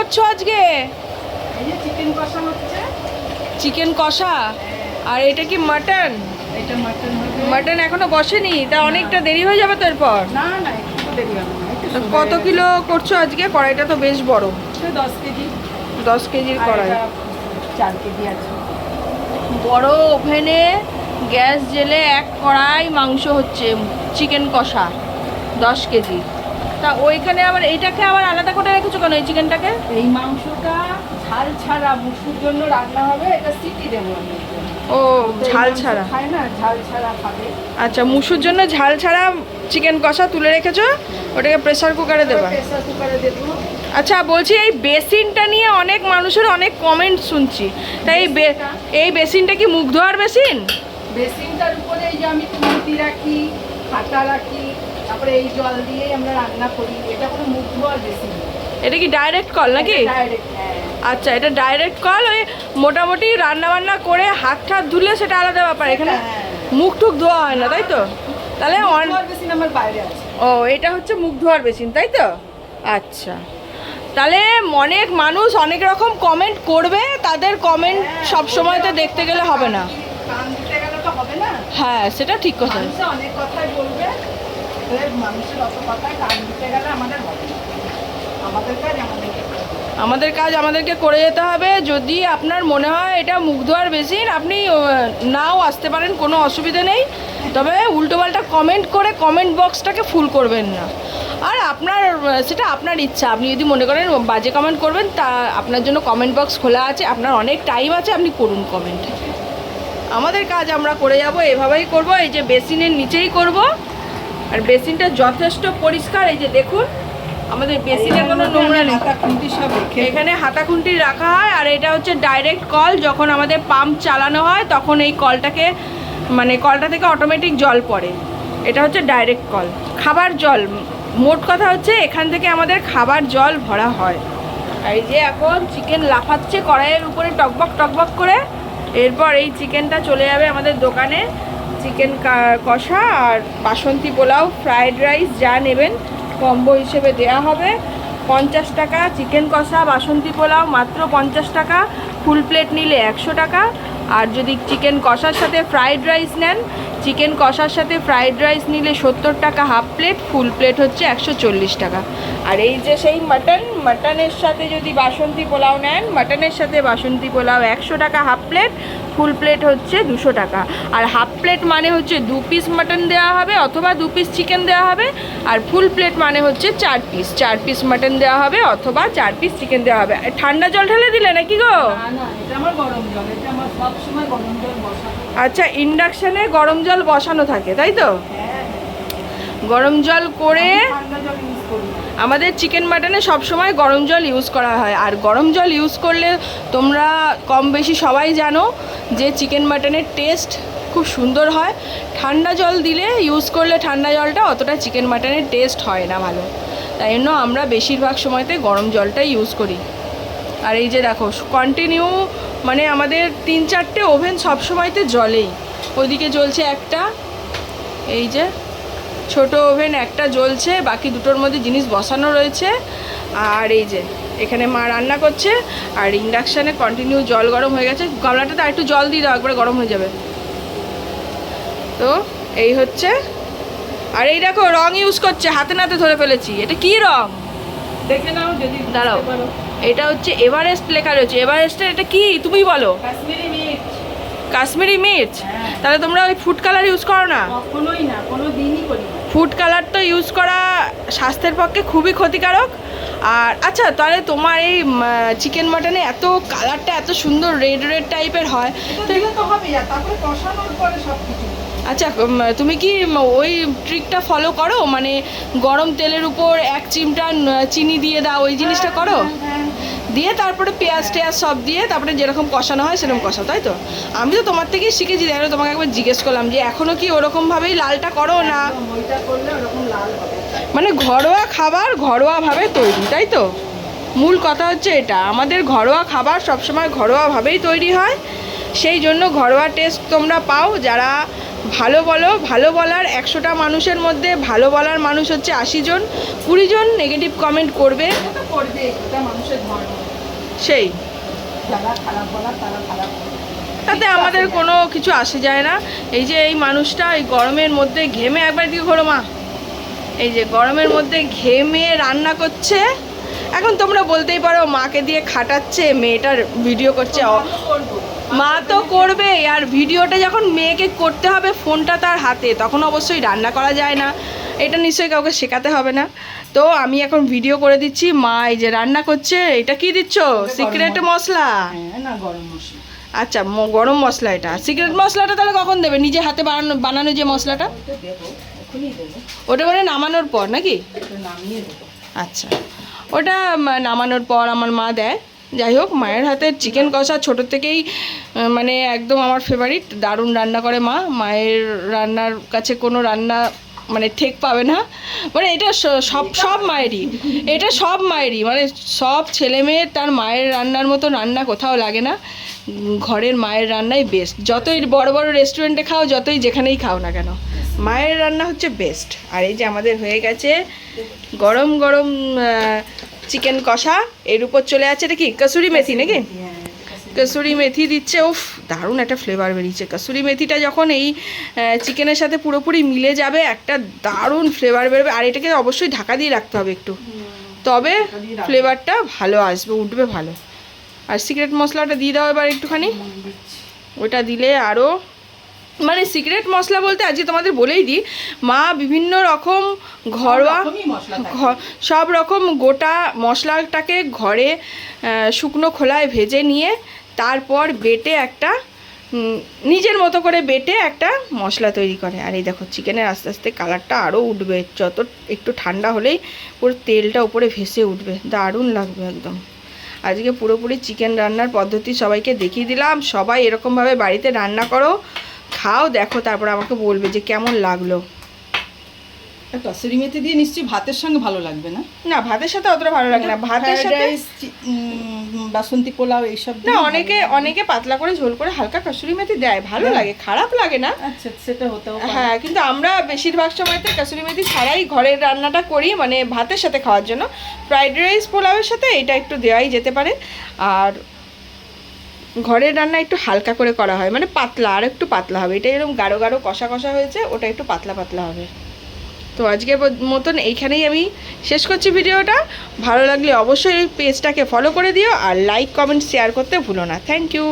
করছো আজকে? এই যে চিকেন কষা হচ্ছে। চিকেন কষা। আর এটা কি মাটন? এটা মাটন হবে। মাটন এখনো বসেনি, তা অনেকটা দেরি হয়ে যাবে তো এরপর। না না, একটু দেরি হবে না। একটু সময় কত লাগবে। কিলো করছো আজকে? কড়াইটা তো বেশ বড়। এটা 10 কেজি। 10 কেজির আর কড়াই। এটা 4 কেজি আছে। বড় ওভেনে গ্যাস জেলে এক কড়াই মাংস হচ্ছে, চিকেন কষা 10 কেজি। তা ওইখানে আবার এইটাকে আবার আলাদা করে রেখেছো কেন, এই চিকেনটাকে? এই মাংসটা ঝাল ছাড়া মুসুর জন্য রান্না হবে, এটা সিটি দেবো আমি। ও, ঝাল মাংস ছাড়া। খায় না, ঝাল ছাড়া খাবে। আচ্ছা, মুসুর জন্য ঝাল ছাড়া চিকেন কষা তুলে রেখেছো, ওটাকে প্রেসার কুকারে দেবা। প্রেসার কুকারে দেবো। আচ্ছা বলছি, এই বেসিনটা নিয়ে অনেক মানুষের অনেক কমেন্ট শুনছি, তাই এই বেসিনটা কি মুখ ধোয়ার বেসিন? বেসিনটার উপরে এই যে আমি খুন্তি রাখি, খাটা রাখি, তারপরে এই জল দিয়েই আমরা রান্না করি। এটা কোনো মুখ ধোয়ার বেসিন না। এটা কি ডাইরেক্ট কল নাকি? ডাইরেক্ট, হ্যাঁ। আচ্ছা, এটা ডাইরেক্ট কল। ওই মোটামুটি রান্না বান্না করে হাত ঠাত ধুলে সেটা আলাদা ব্যাপার, এখানে মুখ টুক ধোয়া হয় না, তাই তো? তাহলে মুখ ধোয়ার বেসিন আমার বাইরে আছে। ও, এটা হচ্ছে মুখ ধোয়ার বেসিন, তাই তো? আচ্ছা, তাহলে অনেক মানুষ অনেক রকম কমেন্ট করবে, তাদের কমেন্ট সব সময় তো দেখতে গেলে হবে না। কান দিতে গেলে তো হবে না। হ্যাঁ, সেটা ঠিক কথা। মানুষ অনেক কথাই বলবে, মানুষের অত কথায় কান দিতে গেলে আমাদের হবে না। আমাদের কাজ আমাদেরকে করতে হবে। আমাদের কাজ আমাদেরকে করে যেতে হবে। যদি আপনার মনে হয় এটা মুখ ধোয়ার বেসিন, আপনি নাও আসতে পারেন, কোনো অসুবিধা নেই। তবে উল্টোপাল্টা কমেন্ট করে কমেন্ট বক্সটাকে ফুল করবেন না। আর আপনার সেটা আপনার ইচ্ছা, আপনি যদি মনে করেন বাজে কমেন্ট করবেন, তা আপনার জন্য কমেন্ট বক্স খোলা আছে, আপনার অনেক টাইম আছে, আপনি করুন কমেন্ট। আমাদের কাজ আমরা করে যাব, এভাবেই করব। এই যে বেসিনের নিচেই করব, আর বেসিনটা যথেষ্ট পরিষ্কার। এই যে দেখুন, আমাদের বেসিনে কোনো নোংরা নেই। হাতা খুন্তি সব রেখে এখানে হাতাখুন্তি রাখা হয়। আর এটা হচ্ছে ডাইরেক্ট কল, যখন আমাদের পাম্প চালানো হয় তখন এই কলটাকে, মানে কলটা থেকে অটোমেটিক জল পড়ে। এটা হচ্ছে ডাইরেক্ট কল, খাবার জল। মোট কথা হচ্ছে এখান থেকে আমাদের খাবার জল ভরা হয়। আর এই যে এখন চিকেন লাফাচ্ছে কড়াইয়ের উপরে টকবক টকবক করে। এরপর এই চিকেনটা চলে যাবে আমাদের দোকানে। চিকেন কষা আর বাসন্তী পোলাও, ফ্রায়েড রাইস যা নেবেন কম্বো হিসেবে দেয়া হবে। 50 টাকা চিকেন কষা, বাসন্তী পোলাও মাত্র 50 টাকা, ফুল প্লেট নিলে 100 টাকা। আর যদি চিকেন কষার সাথে ফ্রায়েড রাইস নেন, চিকেন কষার সাথে ফ্রায়েড রাইস নিলে 70 টাকা হাফ প্লেট, ফুল প্লেট হচ্ছে 140 টাকা। আর এই যে সেই মাটনের সাথে যদি বাসন্তী পোলাও নেন, মাটনের সাথে বাসন্তী পোলাও 100 টাকা হাফ প্লেট, ফুল প্লেট হচ্ছে 200 টাকা। আর হাফ প্লেট মানে হচ্ছে 2 পিস মাটন দেওয়া হবে অথবা 2 পিস চিকেন দেওয়া হবে। আর ফুল প্লেট মানে হচ্ছে 4 পিস মাটন দেওয়া হবে অথবা 4 পিস চিকেন দেওয়া হবে। ঠান্ডা জল ঢেলে দিলে নাকি গো? না না, এটা আমার গরম জল, এটা আমার সবসময় গরম জল বসানো। আচ্ছা, ইন্ডাকশানে গরম জল বসানো থাকে, তাই তো? হ্যাঁ, গরম জল করে ঠান্ডা জল ইউজ করি। আমাদের চিকেন মাটনে সবসময় গরম জল ইউজ করা হয়। আর গরম জল ইউজ করলে তোমরা কম বেশি সবাই জানো যে চিকেন মাটনের টেস্ট খুব সুন্দর হয়। ঠান্ডা জল দিলে, ইউজ করলে ঠান্ডা জলটা অতটা চিকেন মাটনের টেস্ট হয় না ভালো। তাই জন্য আমরা বেশিরভাগ সময়তে গরম জলটাই ইউজ করি। আর এই যে দেখো, কন্টিনিউ মানে আমাদের 3-4টে ওভেন সবসময়তে জ্বলেই। ওইদিকে জ্বলছে একটা, এই যে ছোট ওভেন একটা জ্বলছে, বাকি দুটোর মধ্যে জিনিস বসানো রয়েছে। আর এই যে এখানে মা রান্না করছে, আর ইন্ডাকশানে কন্টিনিউ জল গরম হয়ে গেছে। গামলাটাতে আর একটু জল দিয়ে দাও, একবারে গরম হয়ে যাবে। তো এই হচ্ছে। আর এই দেখো, রং ইউজ করছে, হাতে নাতে ধরে ফেলেছি। এটা কি রং দেখে নাও যদি দাঁড়াও। বুঝতে পারো। এটা হচ্ছে এভারেস্ট লেখা রয়েছে। এভারেস্টের এটা কি তুমি বলো? কাশ্মীরি মির্চ। কাশ্মীরি মির্চ। হ্যাঁ। তাহলে তোমরা ওই ফুড কালার ইউজ করো না? কখনোই না, কোনো দিনই করি না। ফুড কালার তো ইউজ করা স্বাস্থ্যের পক্ষে খুবই ক্ষতিকারক। আর আচ্ছা, তাহলে তোমার এই চিকেন মাটনে এত কালারটা এত সুন্দর রেড রেড টাইপের হয়, এটা দিলে তো হবে, আর তারপরে কষানোর পরে সব কিছু। আচ্ছা তুমি কি ওই ট্রিকটা ফলো করো, মানে গরম তেলের উপর 1 চিমটা চিনি দিয়ে দাও, ওই জিনিসটা করো? হ্যাঁ। দিয়ে তারপরে পেঁয়াজ টেয়াজ সব দিয়ে তারপরে যেরকম কষানো হয় সেরকম কষাও, তাই তো? আমি তো তোমার থেকেই শিখেছি, তাই তোমাকে একবার জিজ্ঞেস করলাম যে এখনও কি ওরকমভাবেই লালটা করো না? একদম ওইটা করলে ওরকম লাল হবে। মানে ঘরোয়া খাবার ঘরোয়াভাবে তৈরি, তাই তো? মূল কথা হচ্ছে এটা, আমাদের ঘরোয়া খাবার সবসময় ঘরোয়াভাবেই তৈরি হয়। সেই জন্য ঘরোয়া টেস্ট তোমরা পাও। যারা ভালো বলো, ভালো বলার 100টা মানুষের মধ্যে ভালো বলার মানুষ হচ্ছে 80 জন, 20 জন নেগেটিভ কমেন্ট করবে। করবে, এটা মানুষের ধর্ম। সেই যারা খারাপ বলার তারা খারাপ বলে। তাতে আমাদের কোনো কিছু আসে যায় না। এই যে এই মানুষটা এই গরমের মধ্যে ঘেমে, একবার দিকে ঘোরো মা, এই যে গরমের মধ্যে ঘেমে রান্না করছে। এখন তোমরা বলতেই পারো মাকে দিয়ে খাটাচ্ছে, মেয়েটার ভিডিও করছে। করবো। মা তো করবে, আর ভিডিওটা যখন মেয়েকে করতে হবে, ফোনটা তার হাতে, তখন অবশ্যই রান্না করা যায় না। এটা নিশ্চয়ই কাউকে শেখাতে হবে না। তো আমি এখন ভিডিও করে দিচ্ছি, মা এই যে রান্না করছে। এটা কি দিচ্ছ? সিক্রেট মশলা? হ্যাঁ, না গরম মশলা। আচ্ছা, গরম মশলা। এটা সিক্রেট মশলাটা তাহলে কখন দেবে? নিজে হাতে বানানো যে মশলাটা, ওটা দেবো, এখনই দেবো। ওটা মানে নামানোর পর নাকি? ওটা নামিয়ে দেবো। আচ্ছা, ওটা নামানোর পর আমার মা দেয়। যাই হোক, মায়ের হাতের চিকেন কষা ছোটো থেকেই মানে একদম আমার ফেভারিট। দারুণ রান্না করে মা। মায়ের রান্নার কাছে কোনো রান্না মানে ঠেক পাবে না। মানে এটা সব মায়েরই, এটা সব মায়েরই, মানে সব ছেলে মেয়ের তার মায়ের রান্নার মতো রান্না কোথাও লাগে না। ঘরের মায়ের রান্নাই বেস্ট। যতই বড় বড় রেস্টুরেন্টে খাও, যতই যেখানেই খাও না কেন, মায়ের রান্না হচ্ছে বেস্ট। আর এই যে আমাদের হয়ে গেছে গরম গরম চিকেন কষা। এর উপর চলে আছে এটা কি কসুরি মেথি নাকি? কসুরি মেথি দিচ্ছে। উফ, দারুণ একটা ফ্লেভার বেরিয়েছে। কসুরি মেথিটা যখন এই চিকেনের সাথে পুরোপুরি মিলে যাবে, একটা দারুণ ফ্লেভার বেরোবে। আর এটাকে অবশ্যই ঢাকা দিয়ে রাখতে হবে একটু, তবে ফ্লেভারটা ভালো আসবে, উঠবে ভালো। আর সিক্রেট মশলাটা দিয়ে দাও এবার একটুখানি। ওটা দিলে আরও মানে সিক্রেট মশলা বলতে আজকে তোমাদের বলেই দিই, মা বিভিন্ন রকম ঘরোয়া সব রকম গোটা মশলাটাকে ঘরে শুকনো খোলায় ভেজে নিয়ে তারপর বেটে একটা নিজের মতো করে বেটে একটা মশলা তৈরি করে। আর এই দেখো চিকেনের আস্তে আস্তে কালারটা আরও উঠবে, যত একটু ঠান্ডা হলেই পুরো তেলটা উপরে ভেসে উঠবে, দারুণ লাগবে একদম। আজকে পুরোপুরি চিকেন রান্নার পদ্ধতি সবাইকে দেখিয়ে দিলাম। সবাই এরকমভাবে বাড়িতে রান্না করো, খাও, দেখো, তারপর আমাকে বলবে যে কেমন লাগলো। কসুরি মেথি দিয়ে নিশ্চয়ই ভাতের সঙ্গে ভালো লাগবে না? না, ভাতের সাথে অতটা ভালো লাগে না। ভাতের সাথে বাসন্তী পোলাও এইসব না, অনেকে পাতলা করে ঝোল করে হালকা কসুরি মেথি দেয়, ভালো লাগে, খারাপ লাগে না। আচ্ছা, সেটা হতেও পারে। হ্যাঁ, কিন্তু আমরা বেশিরভাগ সময়তে কসুরি মেথি ছাড়াই ঘরের রান্নাটা করি, মানে ভাতের সাথে খাওয়ার জন্য। ফ্রাইড রাইস পোলাওয়ের সাথে এটা একটু দেওয়াই যেতে পারে। আর ঘরের রান্না একটু হালকা করে করা হয়, মানে পাতলা, আর একটু পাতলা হবে। এটা এরকম গাঢ় গাঢ় কষা কষা হয়েছে, ওটা একটু পাতলা পাতলা হবে। তো আজকের মতন এইখানেই আমি শেষ করছি ভিডিওটা। ভালো লাগলে অবশ্যই পেজটাকে ফলো করে দিও, আর লাইক কমেন্ট শেয়ার করতে ভুলো না। Thank you.